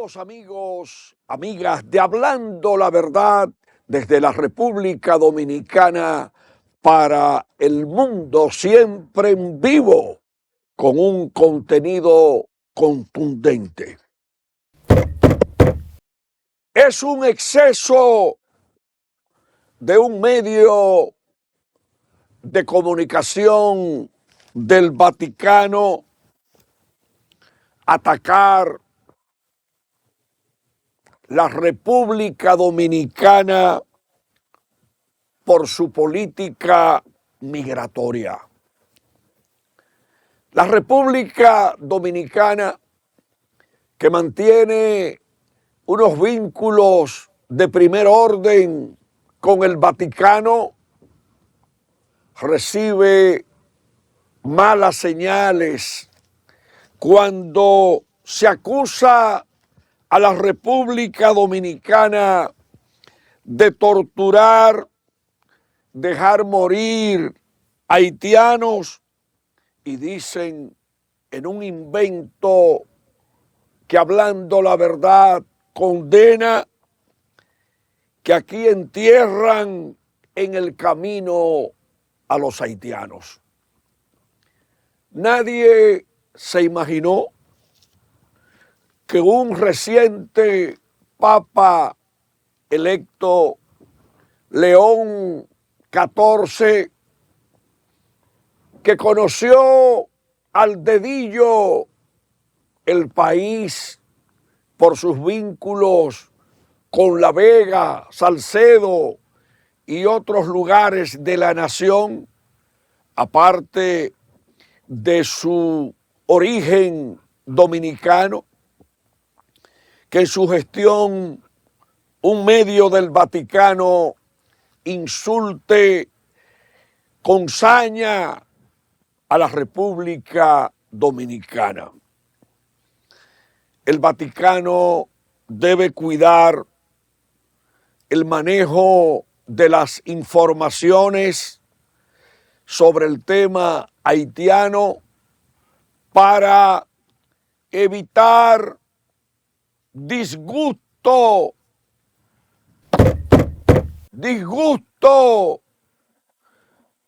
Saludos amigos, amigas de Hablando la Verdad desde la República Dominicana para el mundo, siempre en vivo, con un contenido contundente. Es un exceso de un medio de comunicación del Vaticano atacar la República Dominicana por su política migratoria. La República Dominicana, que mantiene unos vínculos de primer orden con el Vaticano, recibe malas señales cuando se acusa a la República Dominicana de torturar, dejar morir haitianos, y dicen en un invento que Hablando la Verdad condena, que aquí entierran en el camino a los haitianos. Nadie se imaginó que un reciente Papa electo, León XIV, que conoció al dedillo el país por sus vínculos con La Vega, Salcedo y otros lugares de la nación, aparte de su origen dominicano, que en su gestión un medio del Vaticano insulte con saña a la República Dominicana. El Vaticano debe cuidar el manejo de las informaciones sobre el tema haitiano para evitar disgusto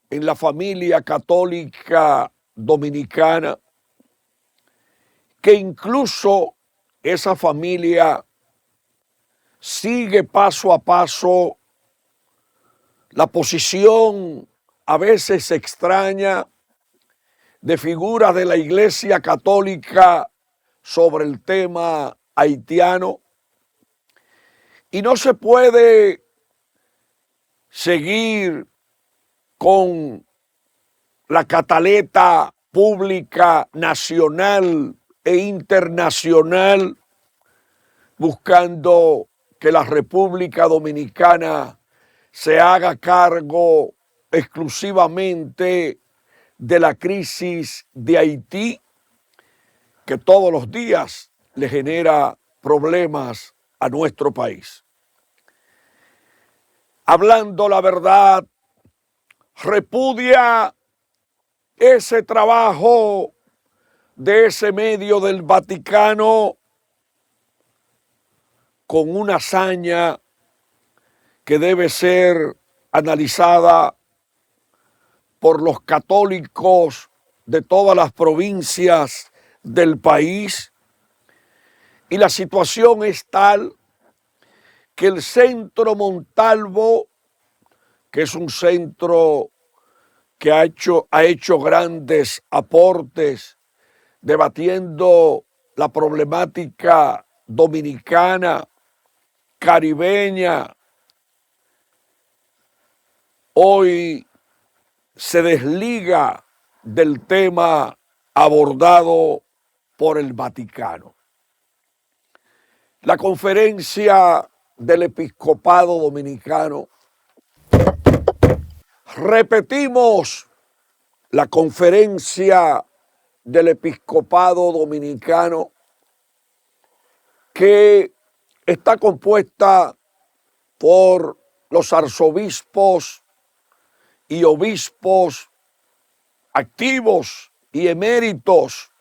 en la familia católica dominicana, que incluso esa familia sigue paso a paso la posición a veces extraña de figuras de la Iglesia Católica sobre el tema haitiano, y no se puede seguir con la cataleta pública nacional e internacional buscando que la República Dominicana se haga cargo exclusivamente de la crisis de Haití, que todos los días le genera problemas a nuestro país. Hablando la Verdad repudia ese trabajo de ese medio del Vaticano con una hazaña que debe ser analizada por los católicos de todas las provincias del país, y la situación es tal que el Centro Montalvo, que es un centro que ha hecho grandes aportes debatiendo la problemática dominicana, caribeña, hoy se desliga del tema abordado por el Vaticano. La conferencia del Episcopado Dominicano, repetimos, la conferencia del Episcopado Dominicano, que está compuesta por los arzobispos y obispos activos y eméritos,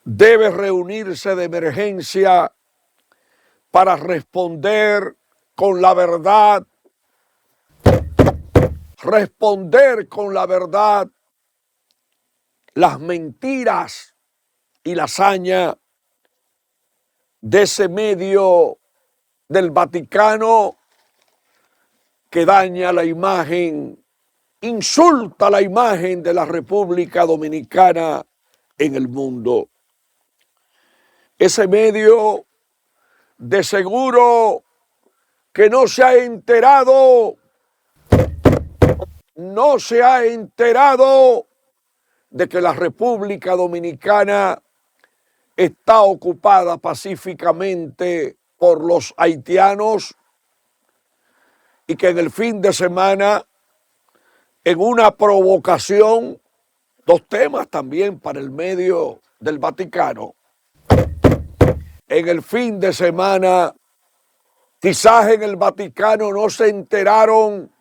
debe reunirse de emergencia para responder con la verdad, las mentiras y la hazaña de ese medio del Vaticano que daña la imagen, insulta la imagen de la República Dominicana en el mundo. Ese medio de seguro que no se ha enterado de que la República Dominicana está ocupada pacíficamente por los haitianos y que en el fin de semana, en una provocación, dos temas también para el medio del Vaticano, en el fin de semana, quizás en el Vaticano no se enteraron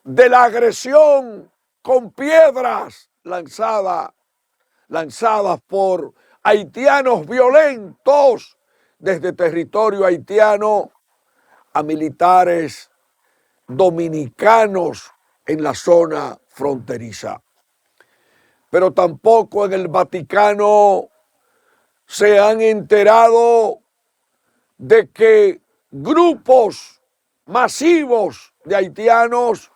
de la agresión con piedras lanzadas por haitianos violentos desde territorio haitiano a militares dominicanos en la zona fronteriza. Pero tampoco en el Vaticano se han enterado de que grupos masivos de haitianos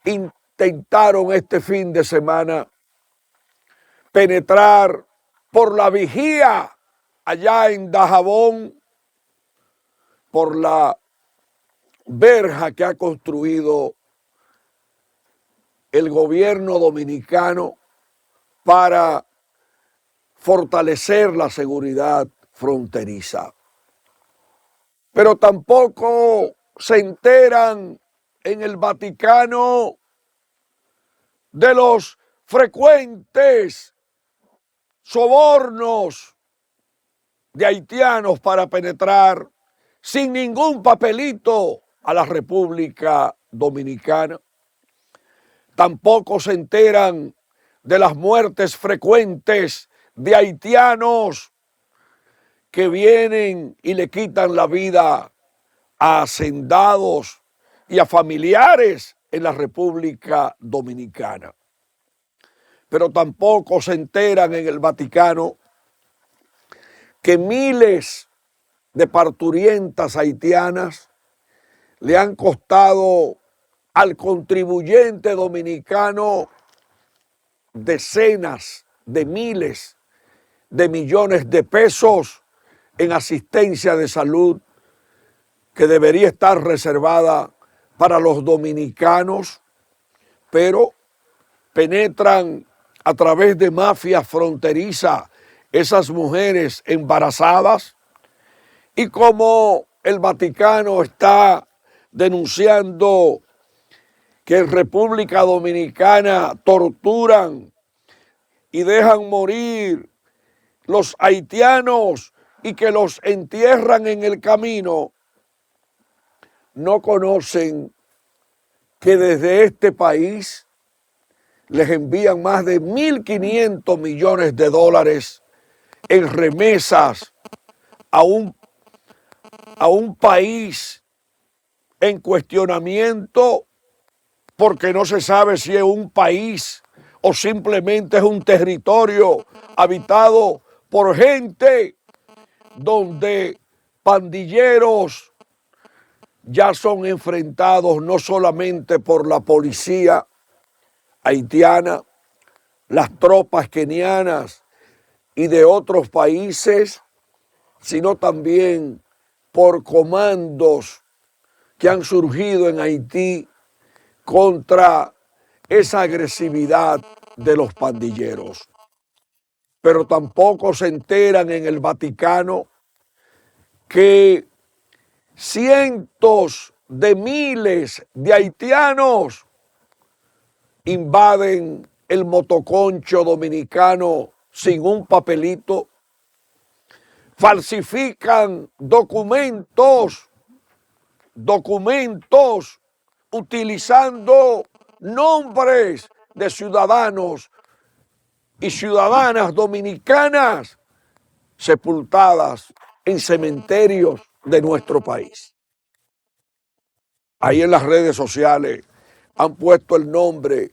intentaron este fin de semana penetrar por la vigía allá en Dajabón, por la verja que ha construido el gobierno dominicano para fortalecer la seguridad fronteriza. Pero tampoco se enteran en el Vaticano de los frecuentes sobornos de haitianos para penetrar sin ningún papelito a la República Dominicana. Tampoco se enteran de las muertes frecuentes de haitianos que vienen y le quitan la vida a hacendados y a familiares en la República Dominicana. Pero tampoco se enteran en el Vaticano que miles de parturientas haitianas le han costado al contribuyente dominicano decenas de miles de millones de pesos en asistencia de salud que debería estar reservada para los dominicanos, pero penetran a través de mafias fronterizas esas mujeres embarazadas, y como el Vaticano está denunciando que en República Dominicana torturan y dejan morir los haitianos y que los entierran en el camino, no conocen que desde este país les envían más de 1.500 millones de dólares en remesas a un país en cuestionamiento, porque no se sabe si es un país o simplemente es un territorio habitado por gente donde pandilleros ya son enfrentados no solamente por la policía haitiana, las tropas kenianas y de otros países, sino también por comandos que han surgido en Haití contra esa agresividad de los pandilleros. Pero tampoco se enteran en el Vaticano que cientos de miles de haitianos invaden el motoconcho dominicano sin un papelito, falsifican documentos utilizando nombres de ciudadanos y ciudadanas dominicanas sepultadas en cementerios de nuestro país. Ahí en las redes sociales han puesto el nombre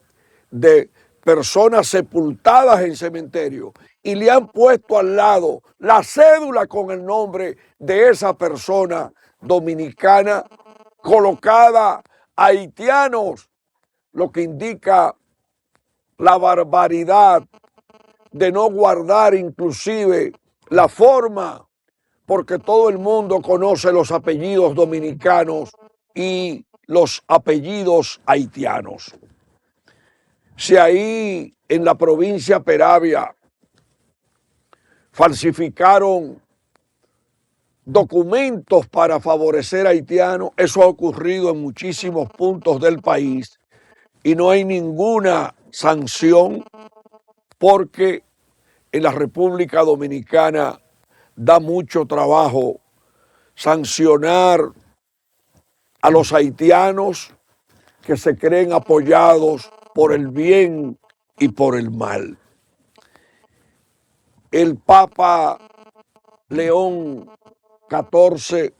de personas sepultadas en cementerio y le han puesto al lado la cédula con el nombre de esa persona dominicana colocada a haitianos, lo que indica la barbaridad de no guardar inclusive la forma, porque todo el mundo conoce los apellidos dominicanos y los apellidos haitianos. Si ahí en la provincia Peravia falsificaron documentos para favorecer a haitianos, eso ha ocurrido en muchísimos puntos del país y no hay ninguna sanción porque en la República Dominicana da mucho trabajo sancionar a los haitianos que se creen apoyados por el bien y por el mal. El Papa León XIV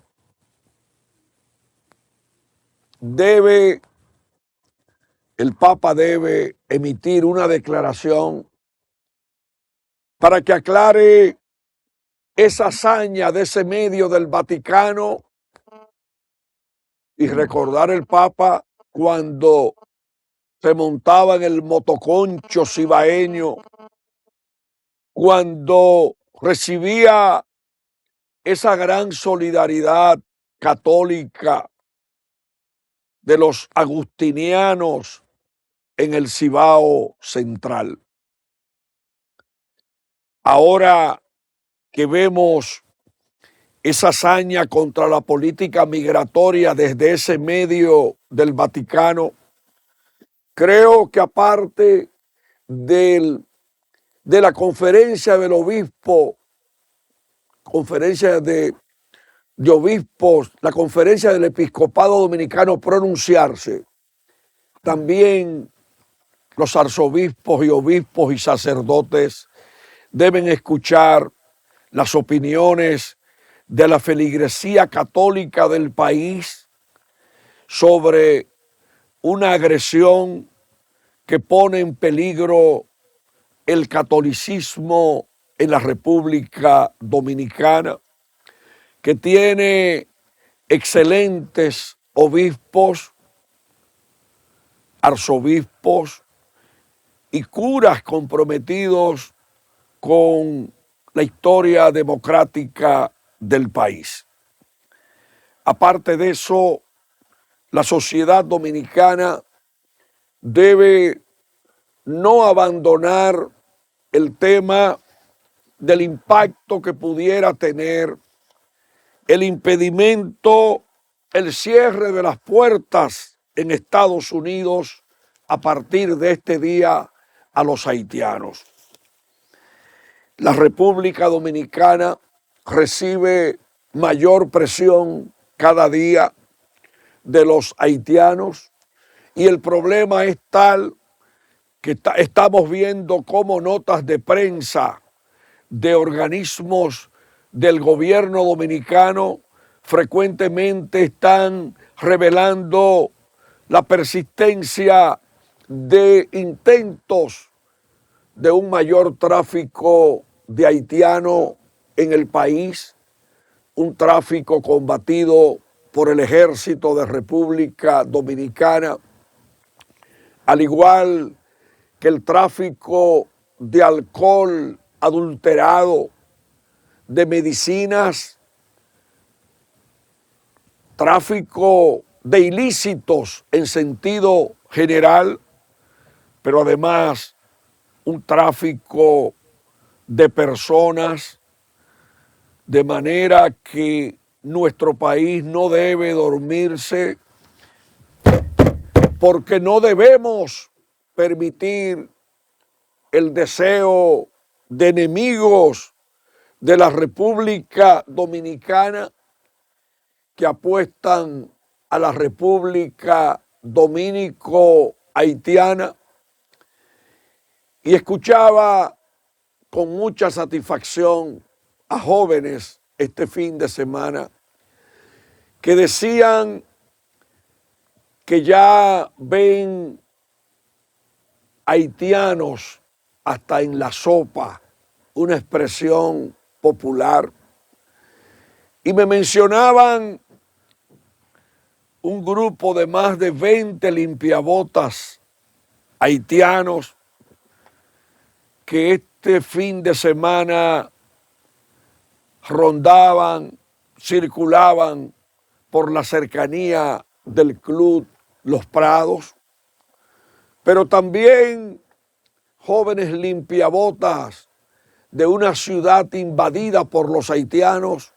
el Papa debe emitir una declaración para que aclare esa hazaña de ese medio del Vaticano y recordar el Papa cuando se montaba en el motoconcho cibaeño, cuando recibía esa gran solidaridad católica de los agustinianos en el Cibao Central. Ahora que vemos esa hazaña contra la política migratoria desde ese medio del Vaticano, creo que aparte de la conferencia del obispo, conferencia de obispos, la conferencia del episcopado dominicano pronunciarse, también los arzobispos y obispos y sacerdotes deben escuchar las opiniones de la feligresía católica del país sobre una agresión que pone en peligro el catolicismo en la República Dominicana, que tiene excelentes obispos, arzobispos y curas comprometidos con la historia democrática del país. Aparte de eso, la sociedad dominicana debe no abandonar el tema del impacto que pudiera tener el impedimento, el cierre de las puertas en Estados Unidos a partir de este día a los haitianos. La República Dominicana recibe mayor presión cada día de los haitianos y el problema es tal que estamos viendo cómo notas de prensa de organismos del gobierno dominicano frecuentemente están revelando la persistencia de intentos de un mayor tráfico de haitianos en el país, un tráfico combatido por el Ejército de República Dominicana, al igual que el tráfico de alcohol adulterado, de medicinas, tráfico de ilícitos en sentido general, pero además un tráfico de personas, de manera que nuestro país no debe dormirse, porque no debemos permitir el deseo de enemigos de la República Dominicana que apuestan a la República Dominico-Haitiana. Y escuchaba con mucha satisfacción a jóvenes este fin de semana que decían que ya ven haitianos hasta en la sopa, una expresión popular, y me mencionaban un grupo de más de 20 limpiabotas haitianos que este fin de semana rondaban, circulaban por la cercanía del Club Los Prados, pero también jóvenes limpiabotas de una ciudad invadida por los haitianos,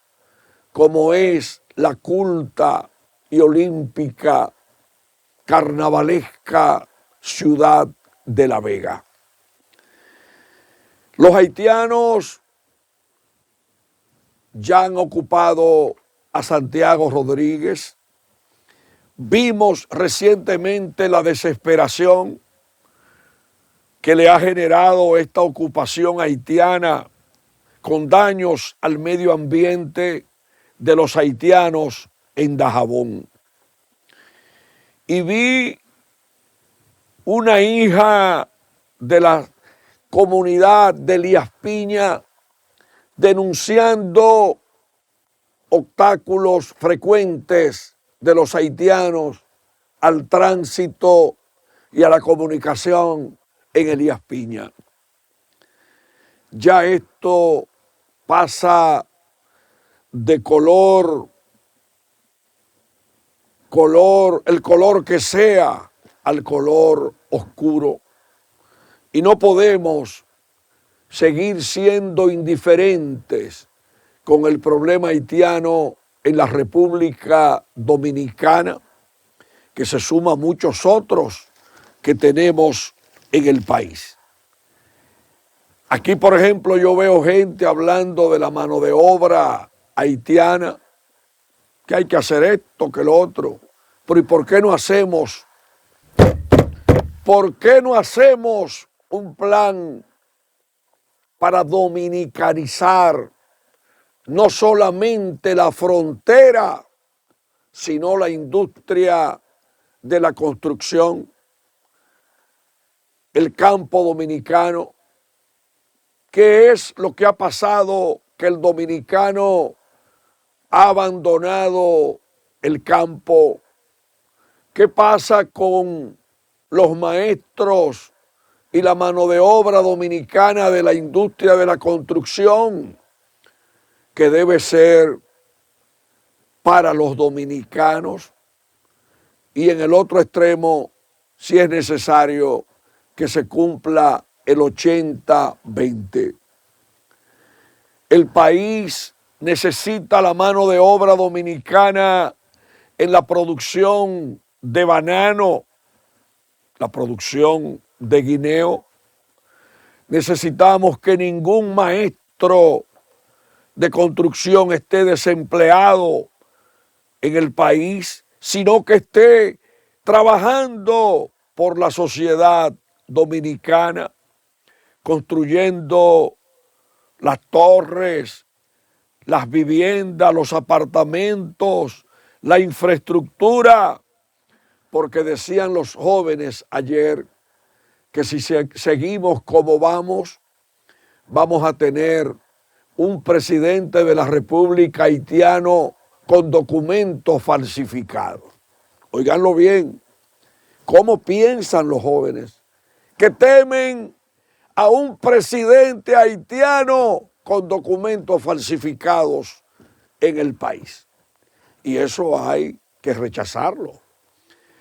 como es la culta y olímpica, carnavalesca ciudad de La Vega. Los haitianos ya han ocupado a Santiago Rodríguez. Vimos recientemente la desesperación que le ha generado esta ocupación haitiana con daños al medio ambiente de los haitianos en Dajabón. Y vi una hija de la comunidad de Elías Piña denunciando obstáculos frecuentes de los haitianos al tránsito y a la comunicación en Elías Piña. Ya esto pasa de el color que sea, al color oscuro. Y no podemos seguir siendo indiferentes con el problema haitiano en la República Dominicana, que se suma a muchos otros que tenemos en el país. Aquí, por ejemplo, yo veo gente hablando de la mano de obra haitiana, que hay que hacer esto, que lo otro. Pero ¿y por qué no hacemos un plan para dominicanizar no solamente la frontera, sino la industria de la construcción, el campo dominicano? ¿Qué es lo que ha pasado? Que el dominicano ha abandonado el campo. ¿Qué pasa con los maestros y la mano de obra dominicana de la industria de la construcción, que debe ser para los dominicanos? Y en el otro extremo, si es necesario, que se cumpla el 80-20. El país necesita la mano de obra dominicana en la producción de banano, la producción de guineo. Necesitamos que ningún maestro de construcción esté desempleado en el país, sino que esté trabajando por la sociedad dominicana, construyendo las torres, las viviendas, los apartamentos, la infraestructura, porque decían los jóvenes ayer que si seguimos como vamos a tener un presidente de la República haitiano con documentos falsificados. Óiganlo bien, ¿cómo piensan los jóvenes? Que temen a un presidente haitiano con documentos falsificados en el país. Y eso hay que rechazarlo.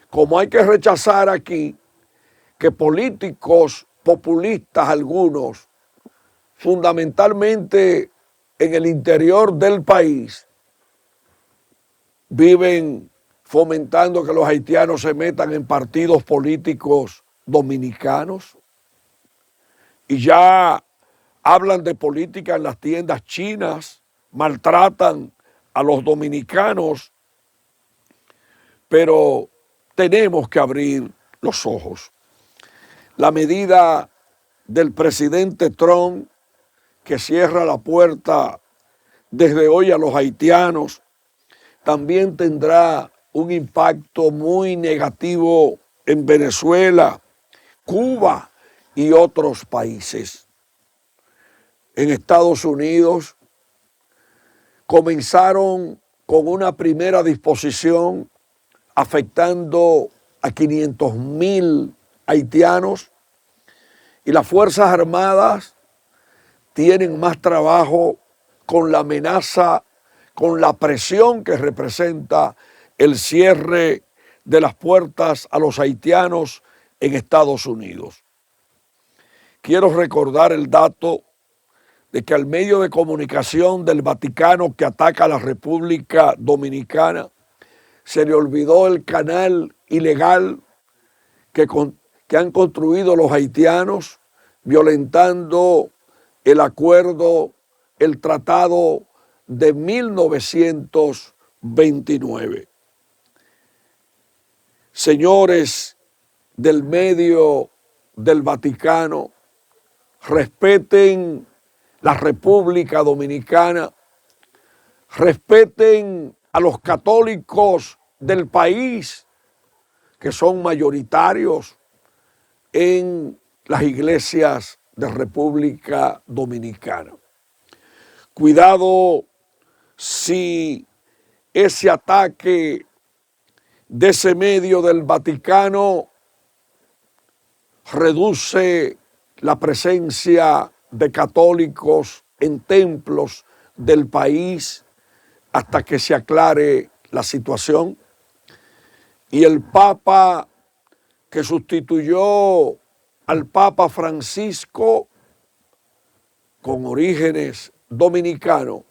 Como hay que rechazar aquí que políticos populistas algunos, fundamentalmente en el interior del país, viven fomentando que los haitianos se metan en partidos políticos dominicanos y ya hablan de política en las tiendas chinas, maltratan a los dominicanos, pero tenemos que abrir los ojos. La medida del presidente Trump que cierra la puerta desde hoy a los haitianos, también tendrá un impacto muy negativo en Venezuela, Cuba y otros países. En Estados Unidos comenzaron con una primera disposición afectando a 500,000 haitianos y las Fuerzas Armadas tienen más trabajo con la amenaza, con la presión que representa el cierre de las puertas a los haitianos en Estados Unidos. Quiero recordar el dato de que al medio de comunicación del Vaticano que ataca a la República Dominicana se le olvidó el canal ilegal que han construido los haitianos, violentando el acuerdo, el tratado de 1929. Señores del medio del Vaticano, respeten la República Dominicana, respeten a los católicos del país que son mayoritarios en las iglesias de República Dominicana. Cuidado si ese ataque de ese medio del Vaticano reduce la presencia de católicos en templos del país hasta que se aclare la situación. Y el Papa que sustituyó al Papa Francisco con orígenes dominicanos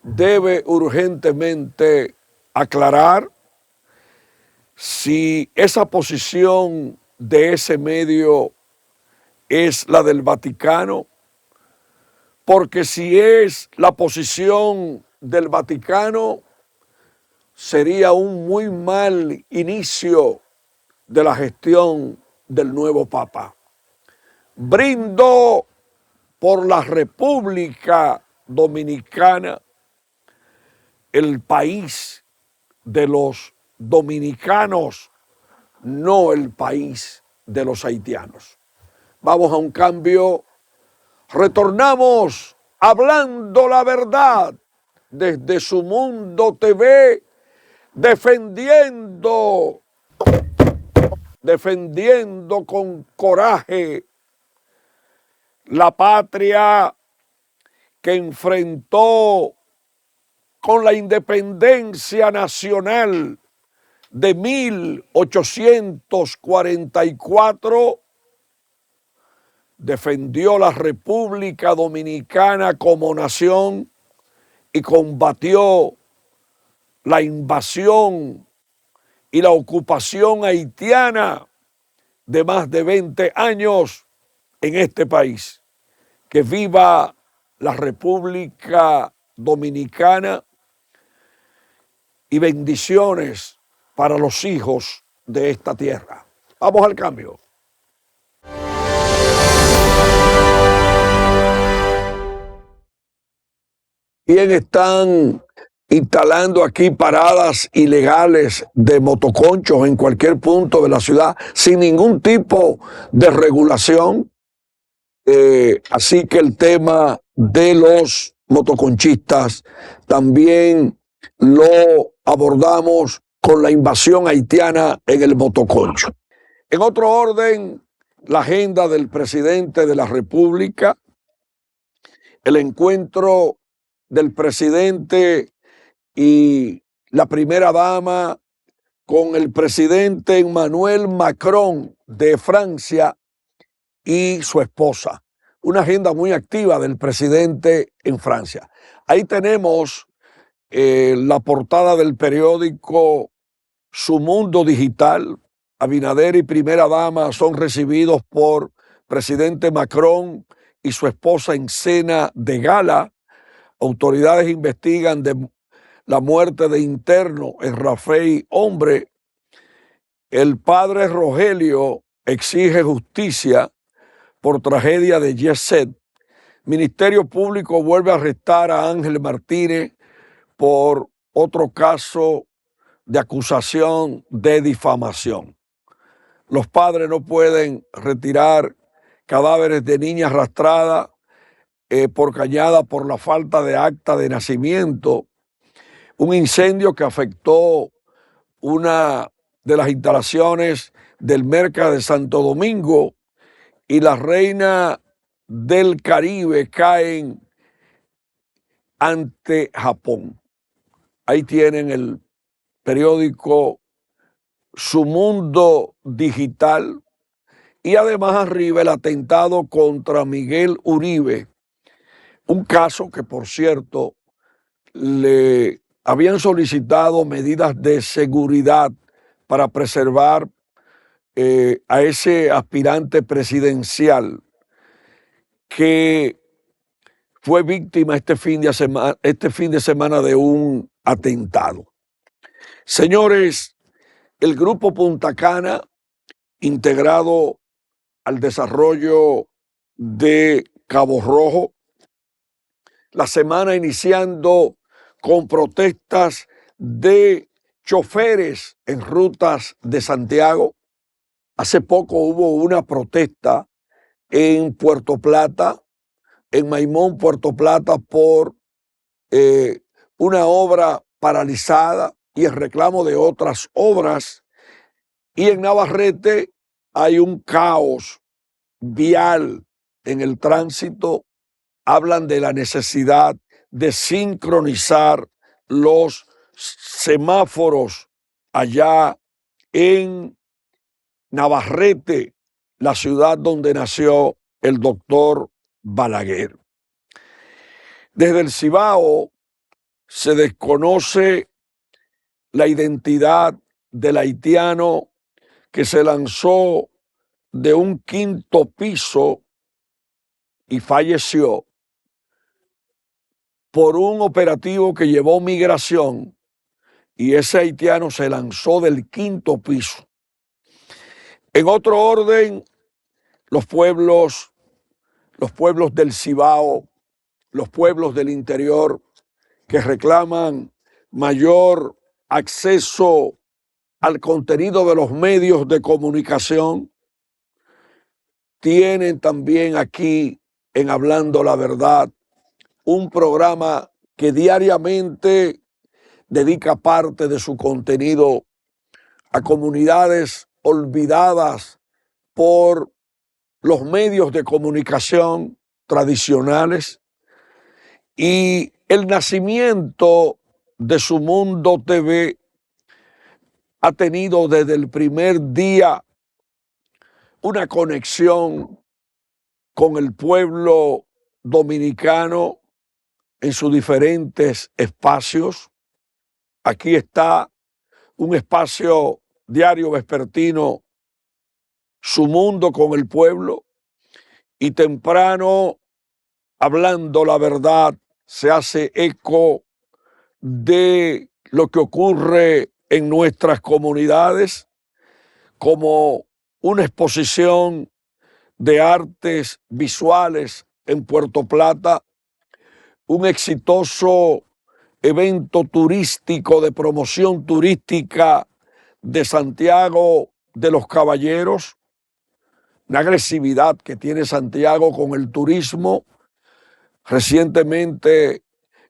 debe urgentemente aclarar si esa posición de ese medio es la del Vaticano, porque si es la posición del Vaticano, sería un muy mal inicio de la gestión del nuevo Papa. Brindo por la República Dominicana, el país de los dominicanos, no el país de los haitianos. Vamos a un cambio. Retornamos hablando la verdad desde Su Mundo TV, defendiendo con coraje la patria que enfrentó con la independencia nacional de 1844, defendió la República Dominicana como nación y combatió la invasión y la ocupación haitiana de más de 20 años en este país. Que viva la República Dominicana y bendiciones para los hijos de esta tierra. Vamos al cambio. Bien, están instalando aquí paradas ilegales de motoconchos en cualquier punto de la ciudad sin ningún tipo de regulación. Así que el tema de los motoconchistas también lo abordamos con la invasión haitiana en el motoconcho. En otro orden, la agenda del presidente de la República, el encuentro del presidente y la primera dama con el presidente Emmanuel Macron de Francia y su esposa. Una agenda muy activa del presidente en Francia. Ahí tenemos la portada del periódico Su Mundo Digital. Abinader y primera dama son recibidos por presidente Macron y su esposa en cena de gala. Autoridades investigan de la muerte de interno en Rafael Hombre. El padre Rogelio exige justicia por tragedia de Jet Set. Ministerio Público vuelve a arrestar a Ángel Martínez por otro caso de acusación de difamación. Los padres no pueden retirar cadáveres de niñas arrastradas por Cañada por la falta de acta de nacimiento. Un incendio que afectó una de las instalaciones del Mercado de Santo Domingo y la reina del Caribe caen ante Japón. Ahí tienen el periódico Su Mundo Digital y además arriba el atentado contra Miguel Uribe, un caso que por cierto le habían solicitado medidas de seguridad para preservar a ese aspirante presidencial que fue víctima este fin de semana de un atentado. Señores, el Grupo Punta Cana, integrado al desarrollo de Cabo Rojo, la semana iniciando con protestas de choferes en rutas de Santiago. Hace poco hubo una protesta en Puerto Plata, en Maimón, Puerto Plata, por una obra paralizada y el reclamo de otras obras. Y en Navarrete hay un caos vial en el tránsito. Hablan de la necesidad de sincronizar los semáforos allá en Navarrete, la ciudad donde nació el doctor Balaguer. Desde el Cibao se desconoce la identidad del haitiano que se lanzó de un quinto piso y falleció por un operativo que llevó migración, y ese haitiano se lanzó del quinto piso. En otro orden, los pueblos del Cibao, los pueblos del interior que reclaman mayor acceso al contenido de los medios de comunicación, tienen también aquí en Hablando la Verdad un programa que diariamente dedica parte de su contenido a comunidades olvidadas por los medios de comunicación tradicionales, y el nacimiento de Su Mundo TV ha tenido desde el primer día una conexión con el pueblo dominicano en sus diferentes espacios. Aquí está un espacio diario vespertino, Su Mundo con el Pueblo, y temprano, Hablando la Verdad, se hace eco de lo que ocurre en nuestras comunidades, como una exposición de artes visuales en Puerto Plata, un exitoso evento turístico de promoción turística de Santiago de los Caballeros, una agresividad que tiene Santiago con el turismo. Recientemente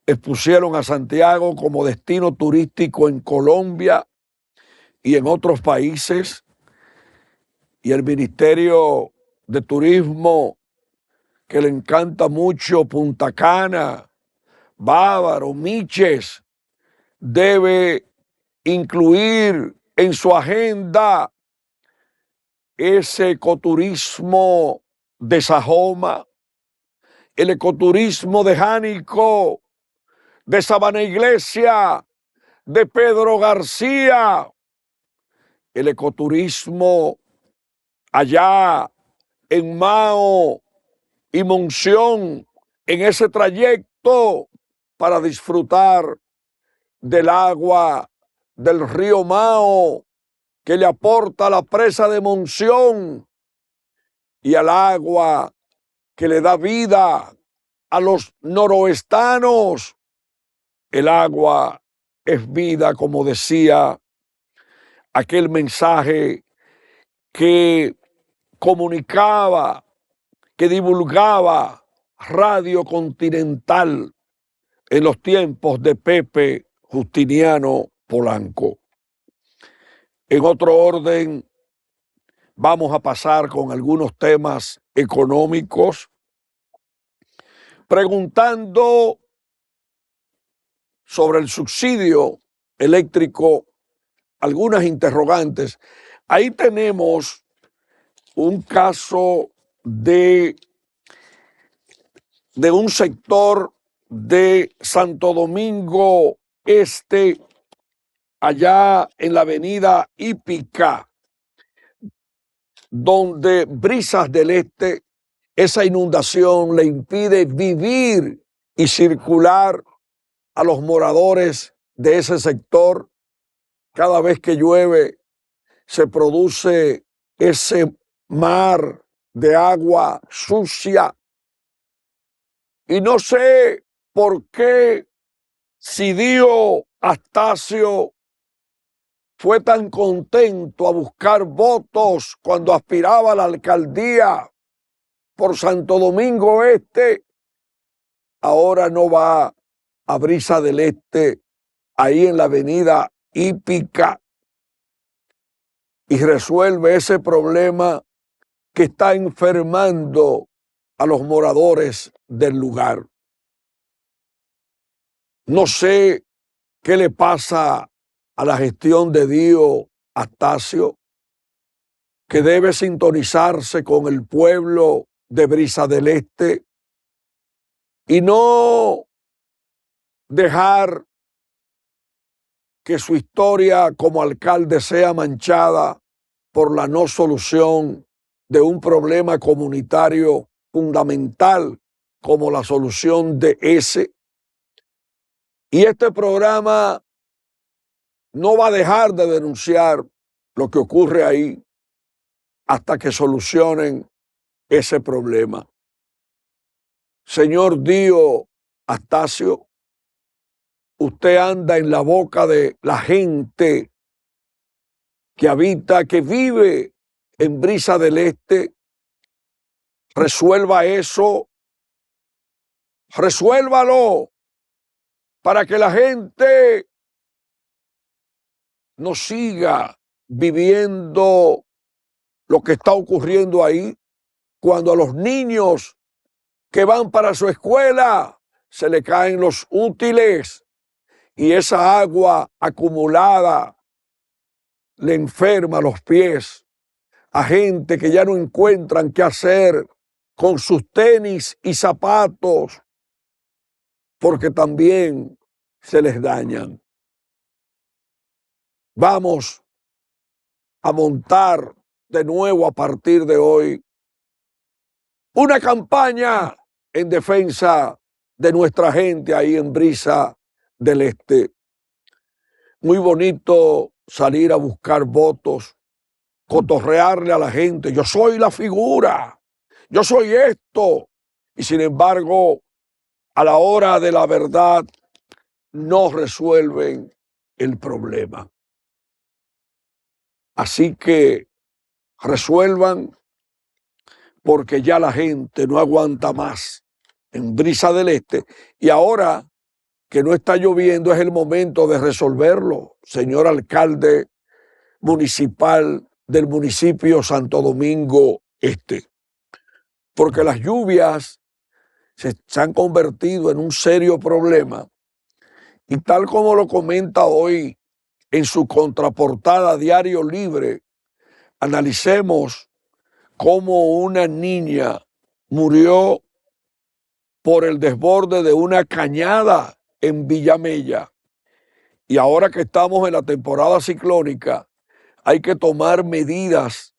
expusieron a Santiago como destino turístico en Colombia y en otros países, y el Ministerio de Turismo, que le encanta mucho Punta Cana, Bávaro, Miches, debe incluir en su agenda ese ecoturismo de Sajoma, el ecoturismo de Jánico, de Sabana Iglesia, de Pedro García, el ecoturismo allá en Mao y Monción, en ese trayecto para disfrutar del agua del río Mao que le aporta la presa de Monción y al agua que le da vida a los noroestanos, el agua es vida, como decía aquel mensaje que comunicaba, que divulgaba Radio Continental en los tiempos de Pepe Justiniano Polanco. En otro orden, vamos a pasar con algunos temas económicos, preguntando sobre el subsidio eléctrico algunas interrogantes. Ahí tenemos un caso de un sector de Santo Domingo Este, allá en la avenida Hípica, donde Brisas del Este, esa inundación le impide vivir y circular a los moradores de ese sector. Cada vez que llueve se produce ese mar de agua sucia. Y no sé por qué Sidio Astacio fue tan contento a buscar votos cuando aspiraba a la alcaldía por Santo Domingo Este. Ahora no va a Brisa del Este, ahí en la avenida Hípica, y resuelve ese problema que está enfermando a los moradores del lugar. No sé qué le pasa a la gestión de Dio Astacio, que debe sintonizarse con el pueblo de Brisa del Este y no dejar que su historia como alcalde sea manchada por la no solución de un problema comunitario fundamental como la solución de ese. Y este programa no va a dejar de denunciar lo que ocurre ahí hasta que solucionen ese problema. Señor Dio Astacio, usted anda en la boca de la gente que habita, que vive en Brisa del Este. Resuelva eso, resuélvalo, para que la gente no siga viviendo lo que está ocurriendo ahí, cuando a los niños que van para su escuela se le caen los útiles y esa agua acumulada le enferma los pies a gente que ya no encuentran qué hacer con sus tenis y zapatos, porque también se les dañan. Vamos a montar de nuevo a partir de hoy una campaña en defensa de nuestra gente ahí en Brisa del Este. Muy bonito salir a buscar votos, cotorrearle a la gente. Yo soy la figura, yo soy esto. Y sin embargo, a la hora de la verdad, no resuelven el problema. Así que resuelvan, porque ya la gente no aguanta más en Brisa del Este. Y ahora que no está lloviendo es el momento de resolverlo, señor alcalde municipal del municipio Santo Domingo Este. Porque las lluvias se han convertido en un serio problema. Y tal como lo comenta hoy en su contraportada Diario Libre, analicemos cómo una niña murió por el desborde de una cañada en Villamella. Y ahora que estamos en la temporada ciclónica, hay que tomar medidas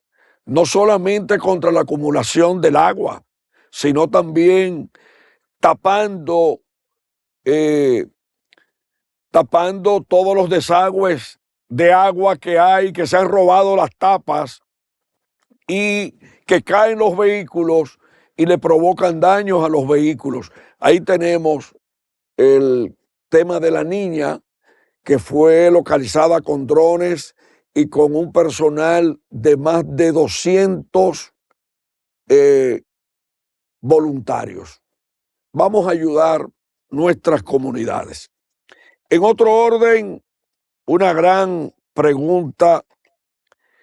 no solamente contra la acumulación del agua, sino también tapando todos los desagües de agua que hay, que se han robado las tapas y que caen los vehículos y le provocan daños a los vehículos. Ahí tenemos el tema de la niña que fue localizada con drones y con un personal de más de 200 voluntarios. Vamos a ayudar nuestras comunidades. En otro orden, una gran pregunta: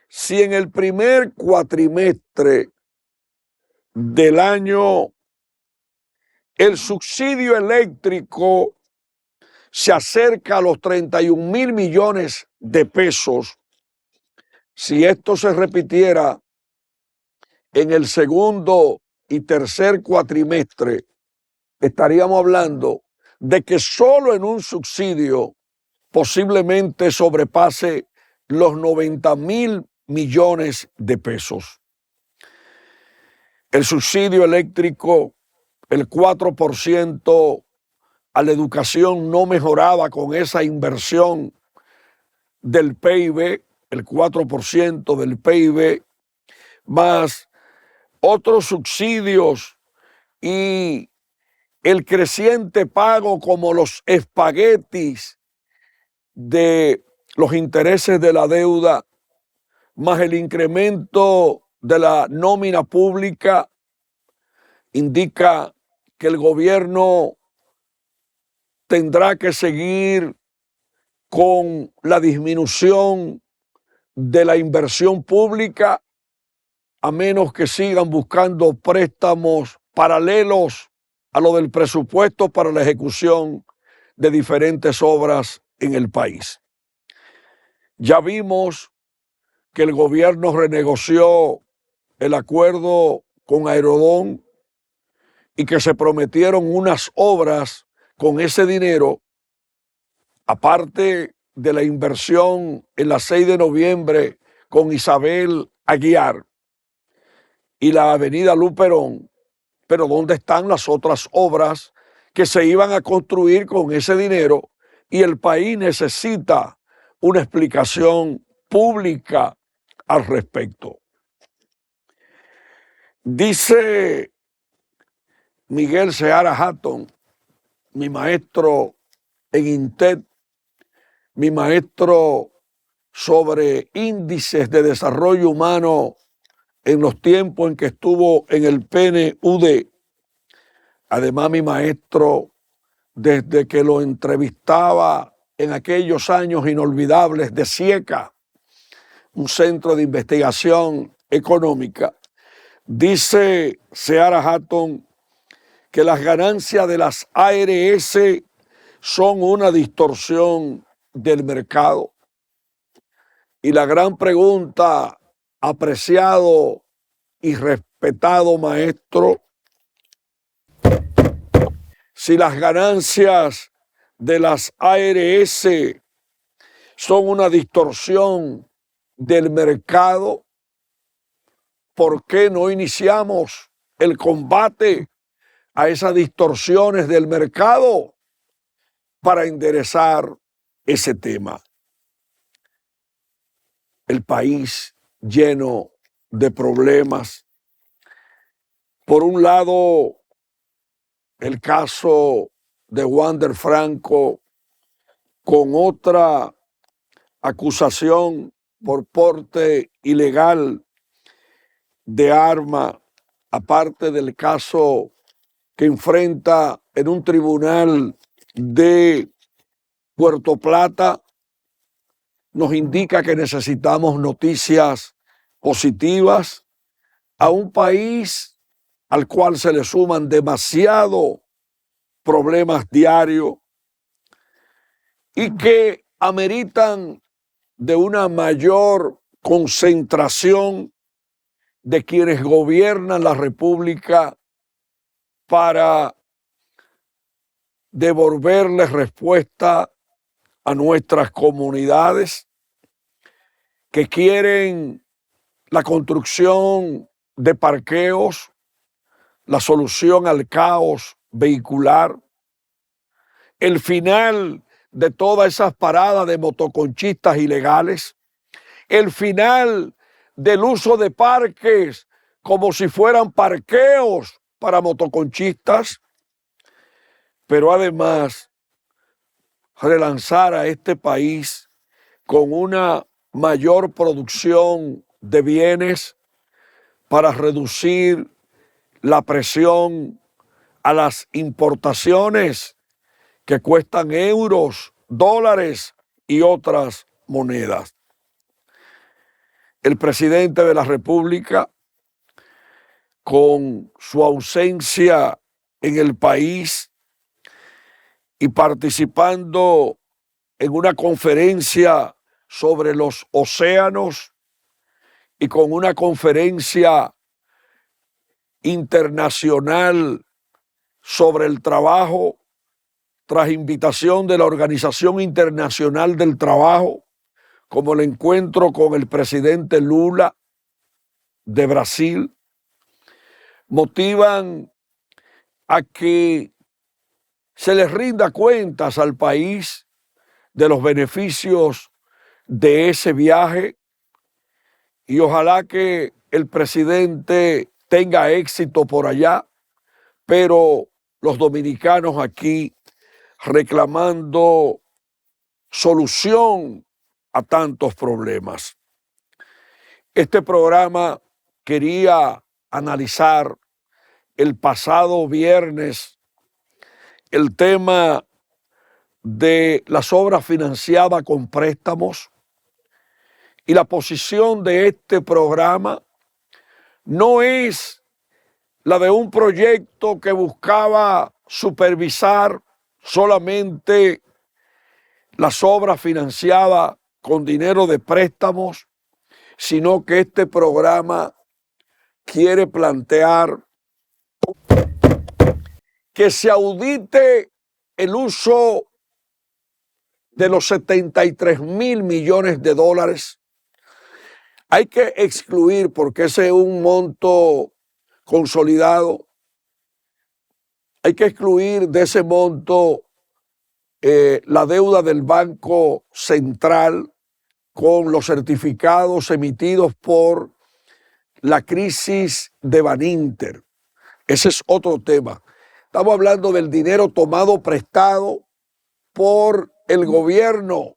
si en el primer cuatrimestre del año el subsidio eléctrico se acerca a los 31,000 millones de pesos, si esto se repitiera en el segundo y tercer cuatrimestre, estaríamos hablando de que solo en un subsidio posiblemente sobrepase los 90,000 millones de pesos. El subsidio eléctrico, el 4% a la educación no mejorada con esa inversión del PIB, el 4% del PIB, más otros subsidios y el creciente pago como los espaguetis de los intereses de la deuda, más el incremento de la nómina pública, indica que el gobierno tendrá que seguir con la disminución de la inversión pública, a menos que sigan buscando préstamos paralelos a lo del presupuesto para la ejecución de diferentes obras en el país. Ya vimos que el gobierno renegoció el acuerdo con Aerodón y que se prometieron unas obras con ese dinero, aparte de la inversión en la 6 de noviembre con Isabel Aguiar y la avenida Luperón. Pero ¿dónde están las otras obras que se iban a construir con ese dinero? Y el país necesita una explicación pública al respecto. Dice Miguel Seara Hatton, mi maestro en INTED, mi maestro sobre índices de desarrollo humano en los tiempos en que estuvo en el PNUD, además mi maestro desde que lo entrevistaba en aquellos años inolvidables de SIECA, un centro de investigación económica. Dice Seara Hatton que las ganancias de las ARS son una distorsión del mercado. Y la gran pregunta, apreciado y respetado maestro, si las ganancias de las ARS son una distorsión del mercado, ¿por qué no iniciamos el combate a esas distorsiones del mercado para enderezar ese tema? El país lleno de problemas. Por un lado, el caso de Wander Franco con otra acusación por porte ilegal de arma, aparte del caso que enfrenta en un tribunal de Puerto Plata, nos indica que necesitamos noticias positivas a un país al cual se le suman demasiados problemas diarios y que ameritan de una mayor concentración de quienes gobiernan la República para devolverles respuesta a nuestras comunidades que quieren la construcción de parqueos, la solución al caos vehicular, el final de todas esas paradas de motoconchistas ilegales, el final del uso de parques como si fueran parqueos para motoconchistas, pero además relanzar a este país con una mayor producción de bienes para reducir la presión a las importaciones que cuestan euros, dólares y otras monedas. El presidente de la República, con su ausencia en el país y participando en una conferencia sobre los océanos y con una conferencia internacional sobre el trabajo, tras invitación de la Organización Internacional del Trabajo, como el encuentro con el presidente Lula de Brasil, motivan a que se les rinda cuentas al país de los beneficios de ese viaje y ojalá que el presidente tenga éxito por allá, pero los dominicanos aquí reclamando solución a tantos problemas. Este programa quería analizar el pasado viernes el tema de las obras financiadas con préstamos y la posición de este programa no es la de un proyecto que buscaba supervisar solamente las obras financiadas con dinero de préstamos, sino que este programa quiere plantear que se audite el uso de los 73,000 millones de dólares. Hay que excluir, porque ese es un monto consolidado, hay que excluir de ese monto la deuda del Banco Central con los certificados emitidos por la crisis de Baninter. Ese es otro tema. Estamos hablando del dinero tomado prestado por el gobierno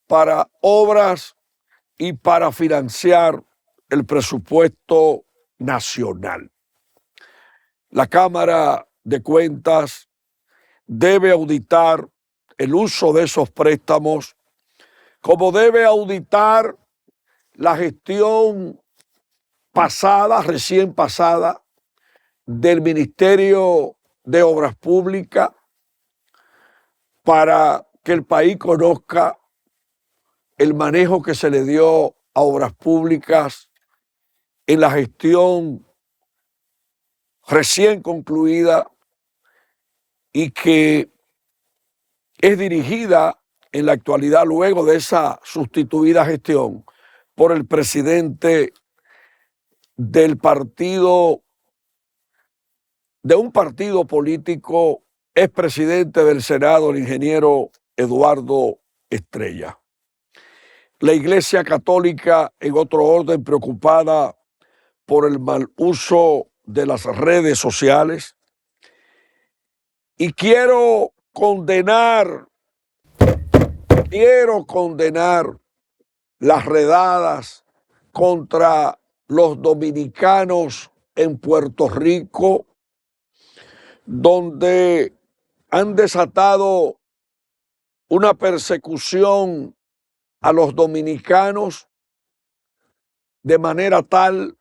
para obras y para financiar el presupuesto nacional. La Cámara de Cuentas debe auditar el uso de esos préstamos, como debe auditar la gestión pasada, recién pasada, del Ministerio de Obras Públicas, para que el país conozca el manejo que se le dio a obras públicas en la gestión recién concluida y que es dirigida en la actualidad, luego de esa sustituida gestión, por el presidente del partido, de un partido político, expresidente del Senado, el ingeniero Eduardo Estrella. La Iglesia Católica, en otro orden, preocupada por el mal uso de las redes sociales. Y quiero condenar las redadas contra los dominicanos en Puerto Rico, donde han desatado una persecución a los dominicanos de manera tal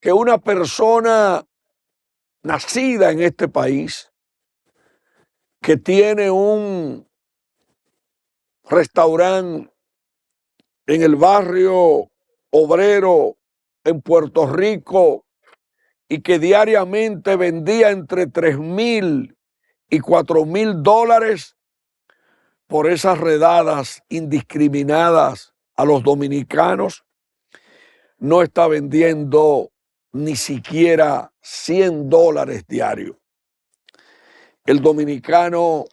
que una persona nacida en este país, que tiene un restaurante en el barrio obrero en Puerto Rico y que diariamente vendía entre 3,000 y 4,000 dólares, por esas redadas indiscriminadas a los dominicanos, no está vendiendo ni siquiera 100 dólares diarios. El dominicano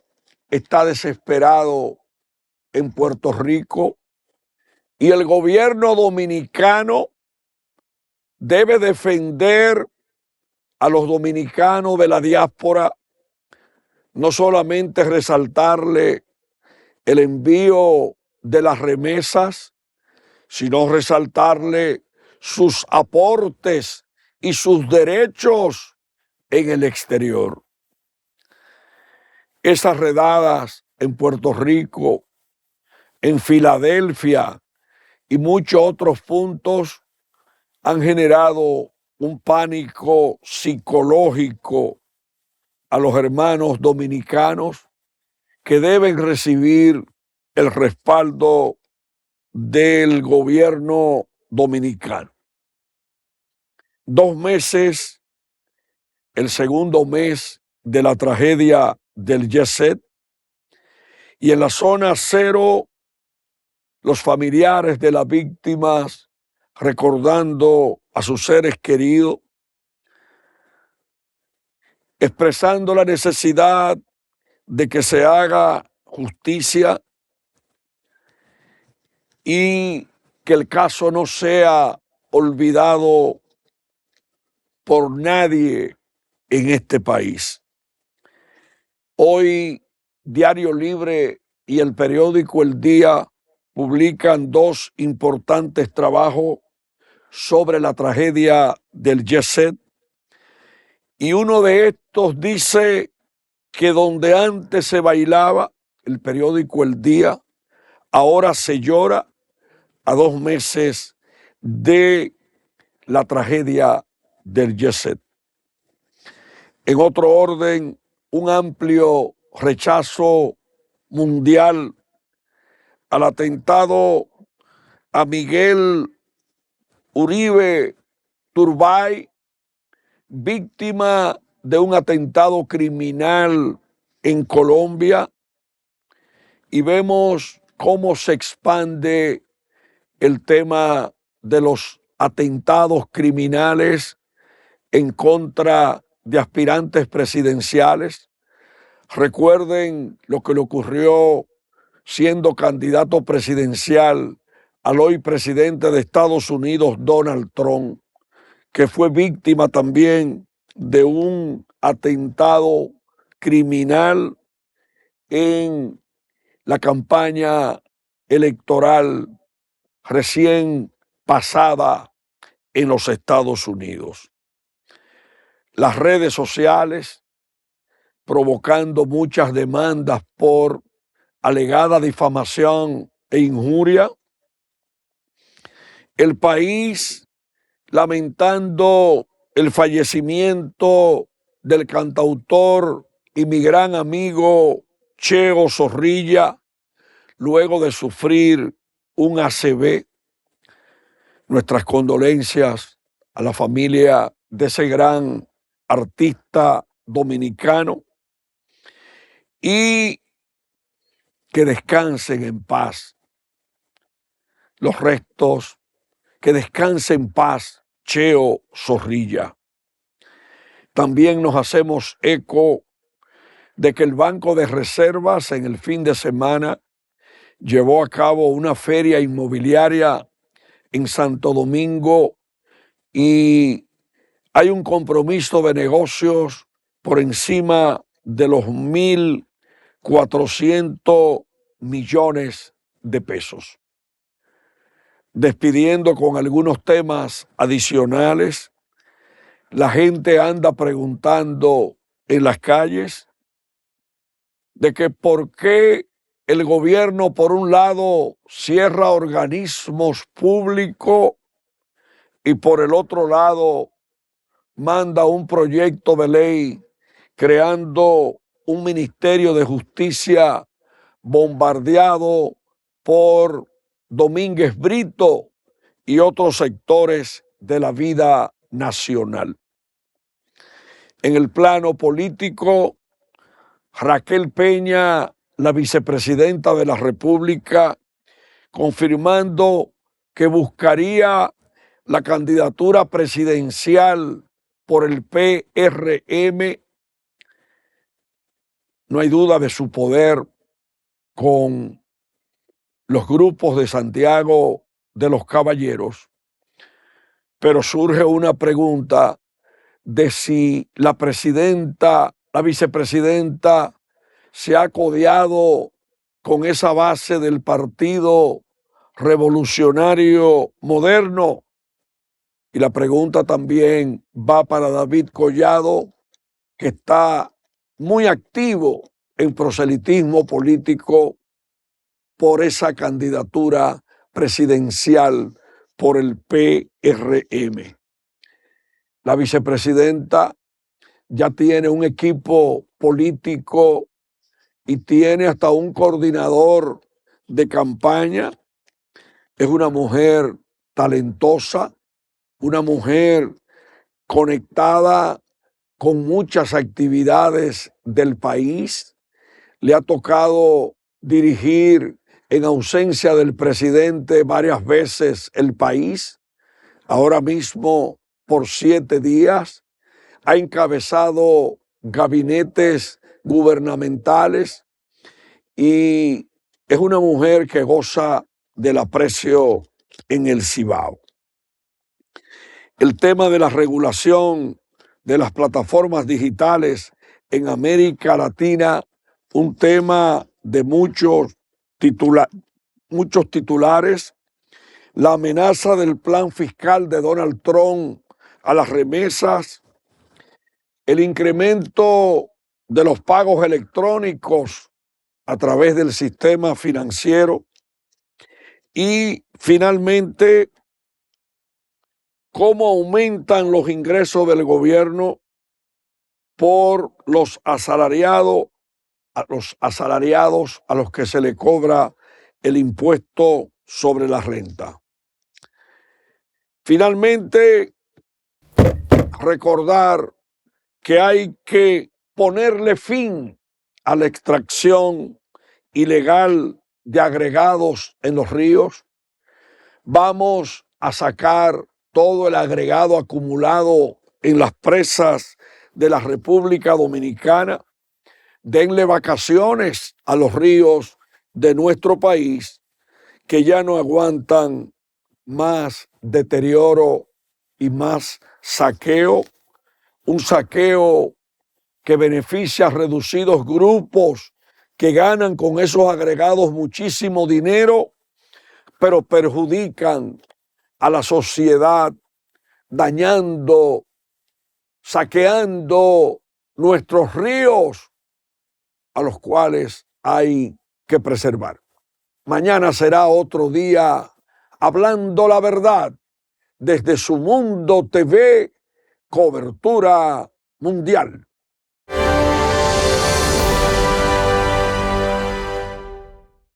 está desesperado en Puerto Rico y el gobierno dominicano debe defender a los dominicanos de la diáspora no solamente resaltarle el envío de las remesas, sino resaltarle sus aportes y sus derechos en el exterior. Esas redadas en Puerto Rico, en Filadelfia y muchos otros puntos han generado un pánico psicológico a los hermanos dominicanos que deben recibir el respaldo del gobierno dominicano. 2 meses, el segundo mes de la tragedia del Jet Set, y en la zona cero, los familiares de las víctimas recordando a sus seres queridos, expresando la necesidad de que se haga justicia y que el caso no sea olvidado por nadie en este país. Hoy, Diario Libre y el periódico El Día publican 2 importantes trabajos sobre la tragedia del Jet Set, y uno de estos dice que donde antes se bailaba, el periódico El Día, ahora se llora a 2 meses de la tragedia del Jet Set. En otro orden, un amplio rechazo mundial al atentado a Miguel Uribe Turbay, víctima de un atentado criminal en Colombia, y vemos cómo se expande el tema de los atentados criminales en contra de aspirantes presidenciales. Recuerden lo que le ocurrió siendo candidato presidencial al hoy presidente de Estados Unidos, Donald Trump, que fue víctima también de un atentado criminal en la campaña electoral recién pasada en los Estados Unidos. Las redes sociales provocando muchas demandas por alegada difamación e injuria. El país lamentando el fallecimiento del cantautor y mi gran amigo Cheo Zorrilla, luego de sufrir un ACV. Nuestras condolencias a la familia de ese gran artista dominicano, y que descansen en paz los restos, que descanse en paz Cheo Zorrilla. También nos hacemos eco de que el Banco de Reservas en el fin de semana llevó a cabo una feria inmobiliaria en Santo Domingo, y hay un compromiso de negocios por encima de los 1.400 millones de pesos. Despidiendo con algunos temas adicionales, la gente anda preguntando en las calles de que por qué el gobierno, por un lado, cierra organismos públicos y por el otro lado manda un proyecto de ley creando un Ministerio de Justicia bombardeado por Domínguez Brito y otros sectores de la vida nacional. En el plano político, Raquel Peña, la vicepresidenta de la República, confirmando que buscaría la candidatura presidencial por el PRM. No hay duda de su poder con los grupos de Santiago de los Caballeros, pero surge una pregunta de si la presidenta, la vicepresidenta se ha codeado con esa base del Partido Revolucionario Moderno. Y la pregunta también va para David Collado, que está muy activo en proselitismo político por esa candidatura presidencial por el PRM. La vicepresidenta ya tiene un equipo político y tiene hasta un coordinador de campaña. Es una mujer talentosa, una mujer conectada con muchas actividades del país. Le ha tocado dirigir en ausencia del presidente varias veces el país. Ahora mismo, por 7 días, ha encabezado gabinetes gubernamentales y es una mujer que goza del aprecio en el Cibao. El tema de la regulación de las plataformas digitales en América Latina, un tema de muchos titulares. La amenaza del plan fiscal de Donald Trump a las remesas, el incremento de los pagos electrónicos a través del sistema financiero y finalmente cómo aumentan los ingresos del gobierno por los asalariados a los que se le cobra el impuesto sobre la renta. Finalmente, recordar que hay que ponerle fin a la extracción ilegal de agregados en los ríos. Vamos a sacar todo el agregado acumulado en las presas de la República Dominicana. Denle vacaciones a los ríos de nuestro país que ya no aguantan más deterioro y más saqueo. Un saqueo que beneficia a reducidos grupos que ganan con esos agregados muchísimo dinero, pero perjudican a la sociedad, dañando, saqueando nuestros ríos, a los cuales hay que preservar. Mañana será otro día hablando la verdad desde Su Mundo TV, cobertura mundial.